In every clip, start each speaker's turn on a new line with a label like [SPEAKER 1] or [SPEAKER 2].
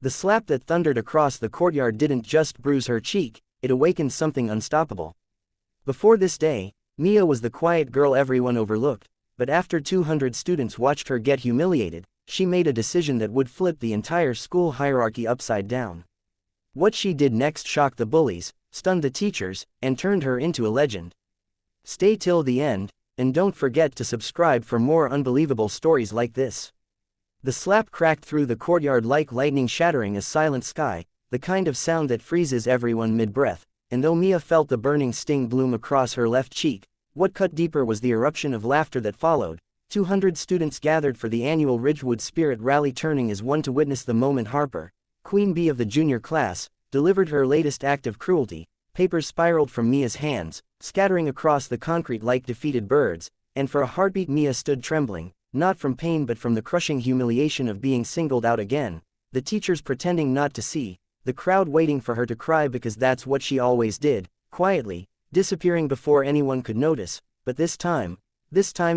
[SPEAKER 1] The slap that thundered across the courtyard didn't just bruise her cheek, it awakened something unstoppable. Before this day, Mia was the quiet girl everyone overlooked, but after 200 students watched her get humiliated, she made a decision that would flip the entire school hierarchy upside down. What she did next shocked the bullies, stunned the teachers, and turned her into a legend. Stay till the end, and don't forget to subscribe for more unbelievable stories like this. The slap cracked through the courtyard like lightning, shattering a silent sky, the kind of sound that freezes everyone mid-breath, and though Mia felt the burning sting bloom across her left cheek, what cut deeper was the eruption of laughter that followed. 200 students gathered for the annual Ridgewood Spirit Rally, turning as one to witness the moment Harper, Queen Bee of the junior class, delivered her latest act of cruelty. Papers spiraled from Mia's hands, scattering across the concrete like defeated birds, and for a heartbeat Mia stood trembling, not from pain but from the crushing humiliation of being singled out again, the teachers pretending not to see, the crowd waiting for her to cry because that's what she always did, quietly, disappearing before anyone could notice. But this time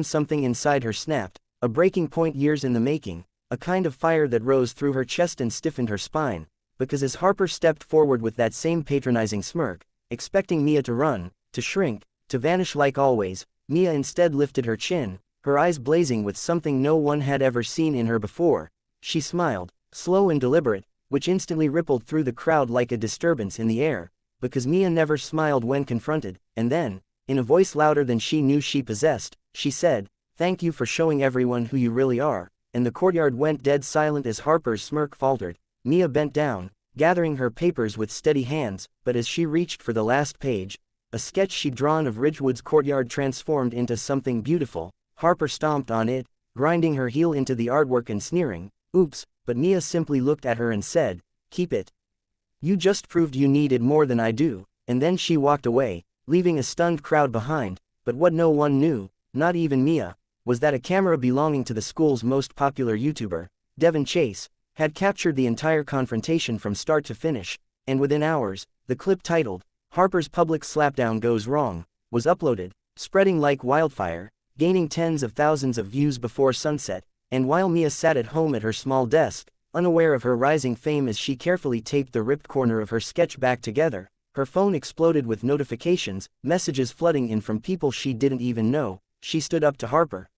[SPEAKER 1] something inside her snapped, a breaking point years in the making, a kind of fire that rose through her chest and stiffened her spine, because as Harper stepped forward with that same patronizing smirk, expecting Mia to run, to shrink, to vanish like always, Mia instead lifted her chin, her eyes blazing with something no one had ever seen in her before. She smiled, slow and deliberate, which instantly rippled through the crowd like a disturbance in the air, because Mia never smiled when confronted, and then, in a voice louder than she knew she possessed, she said, "Thank you for showing everyone who you really are," and the courtyard went dead silent as Harper's smirk faltered. Mia bent down, gathering her papers with steady hands, but as she reached for the last page, a sketch she'd drawn of Ridgewood's courtyard transformed into something beautiful. Harper stomped on it, grinding her heel into the artwork and sneering, "Oops," but Mia simply looked at her and said, "Keep it. You just proved you need it more than I do," and then she walked away, leaving a stunned crowd behind. But what no one knew, not even Mia, was that a camera belonging to the school's most popular YouTuber, Devin Chase, had captured the entire confrontation from start to finish, and within hours, the clip titled, "Harper's Public Slapdown Goes Wrong," was uploaded, spreading like wildfire, gaining tens of thousands of views before sunset. And while Mia sat at home at her small desk, unaware of her rising fame as she carefully taped the ripped corner of her sketch back together, her phone exploded with notifications, messages flooding in from people she didn't even know. She stood up to Harper,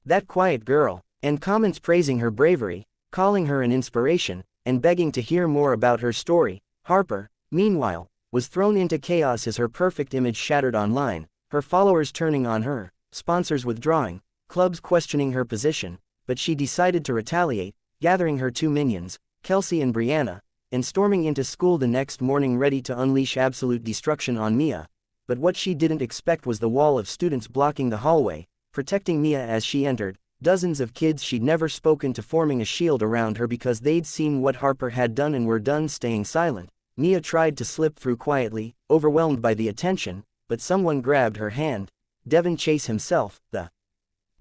[SPEAKER 1] that quiet girl, and comments praising her bravery, calling her an inspiration, and begging to hear more about her story. Harper, meanwhile, was thrown into chaos as her perfect image shattered online, her followers turning on her, sponsors withdrawing, clubs questioning her position. But she decided to retaliate, gathering her two minions, Kelsey and Brianna, and storming into school the next morning ready to unleash absolute destruction on Mia. But what she didn't expect was the wall of students blocking the hallway, protecting Mia as she entered, dozens of kids she'd never spoken to forming a shield around her because they'd seen what Harper had done and were done staying silent. Mia tried to slip through quietly, overwhelmed by the attention, but someone grabbed her hand. Devin Chase himself, the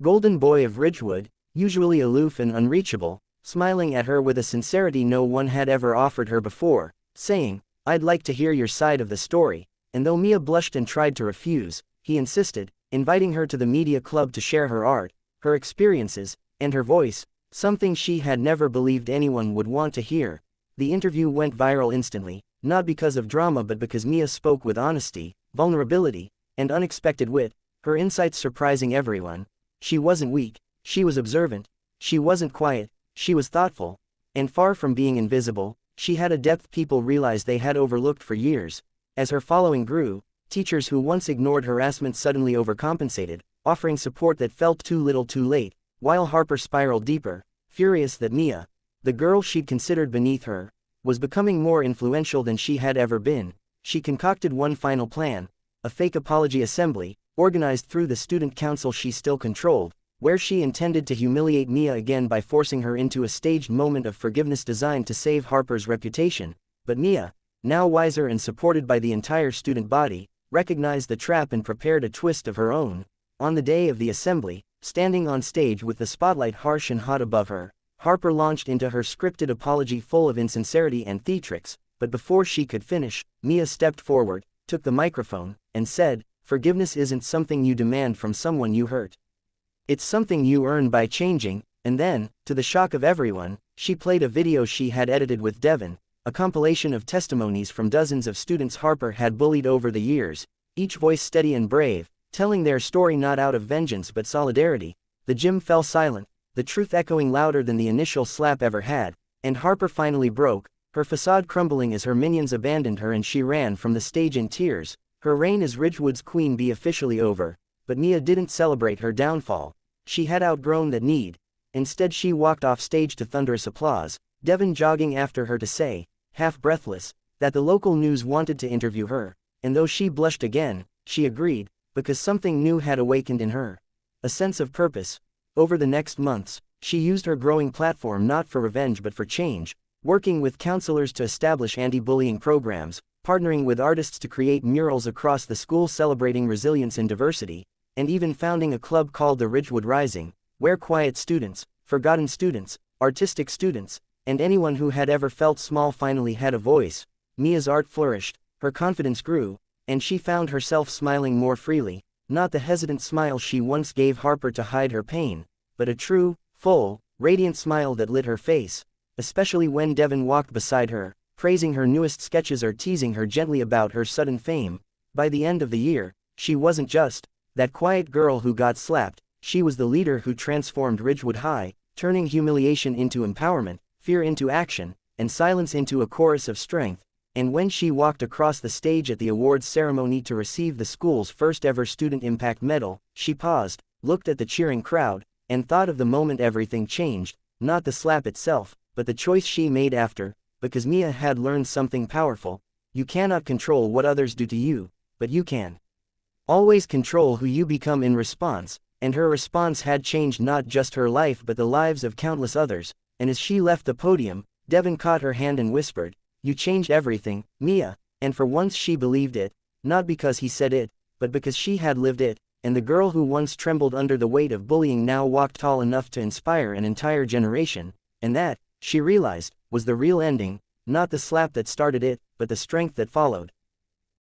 [SPEAKER 1] golden boy of Ridgewood, usually aloof and unreachable, smiling at her with a sincerity no one had ever offered her before, saying, "I'd like to hear your side of the story," and though Mia blushed and tried to refuse, he insisted, inviting her to the media club to share her art, her experiences, and her voice, something she had never believed anyone would want to hear. The interview went viral instantly, not because of drama but because Mia spoke with honesty, vulnerability, and unexpected wit, her insights surprising everyone. She wasn't weak, she was observant, she wasn't quiet, she was thoughtful, and far from being invisible, she had a depth people realized they had overlooked for years. As her following grew, teachers who once ignored harassment suddenly overcompensated, offering support that felt too little too late, while Harper spiraled deeper, furious that Mia, the girl she'd considered beneath her, was becoming more influential than she had ever been. She concocted one final plan, a fake apology assembly, organized through the student council she still controlled, where she intended to humiliate Mia again by forcing her into a staged moment of forgiveness designed to save Harper's reputation. But Mia, now wiser and supported by the entire student body, recognized the trap and prepared a twist of her own. On the day of the assembly, standing on stage with the spotlight harsh and hot above her, Harper launched into her scripted apology full of insincerity and theatrics, but before she could finish, Mia stepped forward, took the microphone, and said, "Forgiveness isn't something you demand from someone you hurt. It's something you earn by changing," And then, to the shock of everyone, she played a video she had edited with Devin, a compilation of testimonies from dozens of students Harper had bullied over the years, each voice steady and brave, telling their story not out of vengeance but solidarity. The gym fell silent, the truth echoing louder than the initial slap ever had, and Harper finally broke, her facade crumbling as her minions abandoned her and she ran from the stage in tears. Her reign as Ridgewood's queen bee officially over, but Mia didn't celebrate her downfall. She had outgrown that need. Instead she walked off stage to thunderous applause, Devin jogging after her to say, half breathless, that the local news wanted to interview her, and though she blushed again, she agreed, because something new had awakened in her. A sense of purpose. Over the next months, she used her growing platform not for revenge but for change, working with counselors to establish anti-bullying programs, partnering with artists to create murals across the school celebrating resilience and diversity, and even founding a club called the Ridgewood Rising, where quiet students, forgotten students, artistic students, and anyone who had ever felt small finally had a voice. Mia's art flourished, her confidence grew, and she found herself smiling more freely, not the hesitant smile she once gave Harper to hide her pain, but a true, full, radiant smile that lit her face, especially when Devin walked beside her, praising her newest sketches or teasing her gently about her sudden fame. By the end of the year, she wasn't just that quiet girl who got slapped, she was the leader who transformed Ridgewood High, turning humiliation into empowerment, fear into action, and silence into a chorus of strength. And when she walked across the stage at the awards ceremony to receive the school's first ever Student Impact Medal, she paused, looked at the cheering crowd, and thought of the moment everything changed, not the slap itself, but the choice she made after, because Mia had learned something powerful. You cannot control what others do to you, but you can always control who you become in response, and her response had changed not just her life but the lives of countless others. And as she left the podium, Devin caught her hand and whispered, "You changed everything, Mia," and for once she believed it, not because he said it, but because she had lived it, and the girl who once trembled under the weight of bullying now walked tall enough to inspire an entire generation, and that, she realized, was the real ending, not the slap that started it, but the strength that followed.